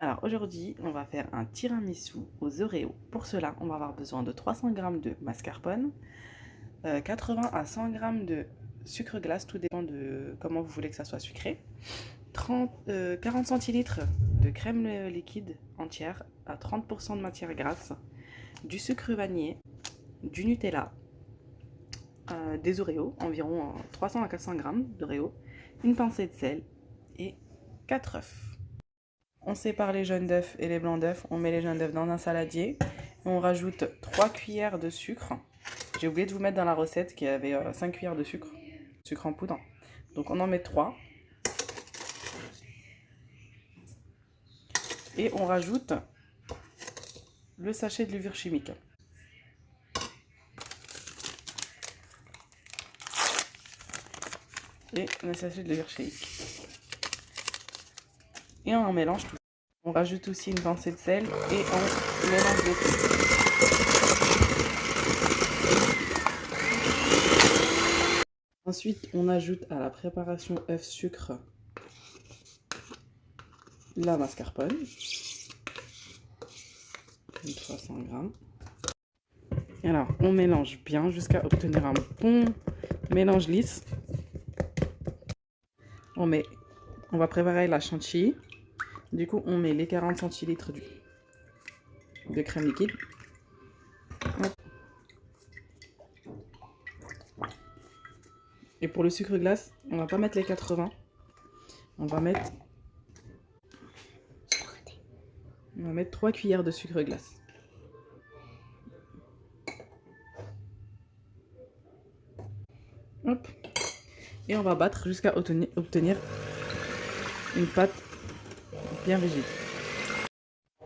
Alors aujourd'hui, on va faire un tiramisu aux Oreos. Pour cela, on va avoir besoin de 300 g de mascarpone, 80 à 100 g de sucre glace, tout dépend de comment vous voulez que ça soit sucré, 40 centilitres de crème liquide entière à 30% de matière grasse, du sucre vanillé, du Nutella, des Oreos, environ 300 à 400 g d'Oreos, une pincée de sel et 4 œufs. On sépare les jaunes d'œufs et les blancs d'œufs. On met les jaunes d'œufs dans un saladier. On rajoute 3 cuillères de sucre. J'ai oublié de vous mettre dans la recette qu'il y avait 5 cuillères de sucre. Sucre en poudre. Donc on en met 3. Et on rajoute le sachet de levure chimique. Et le sachet de levure chimique. Et on mélange tout. On rajoute aussi une pincée de sel et on mélange le tout. Ensuite, on ajoute à la préparation œuf sucre la mascarpone, 300 g. Alors, on mélange bien jusqu'à obtenir un bon mélange lisse. On va préparer la chantilly. Du coup, on met les 40 centilitres de crème liquide. Et pour le sucre glace, on va pas mettre les 80. On va mettre 3 cuillères de sucre glace. Hop. Et on va battre jusqu'à obtenir une pâte bien rigide.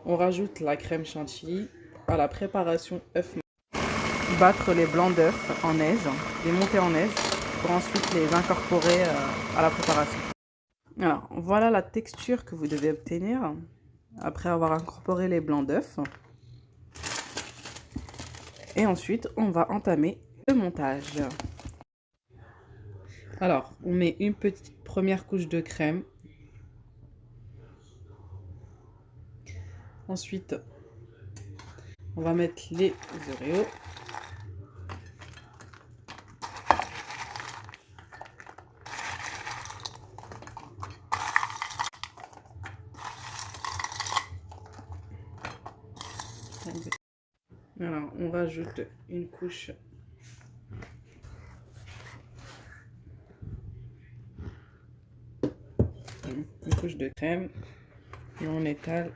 On rajoute la crème chantilly à la préparation œuf. Battre les blancs d'œufs en neige, les monter en neige pour ensuite les incorporer à la préparation. Alors voilà la texture que vous devez obtenir après avoir incorporé les blancs d'œufs. Et ensuite on va entamer le montage. Alors on met une petite première couche de crème. Ensuite on va mettre les Oreos. Alors, on rajoute une couche de crème et on étale.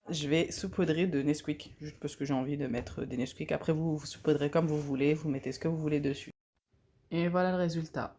Je vais saupoudrer de Nesquik, juste parce que j'ai envie de mettre des Nesquik. Après, vous saupoudrez comme vous voulez, vous mettez ce que vous voulez dessus. Et voilà le résultat.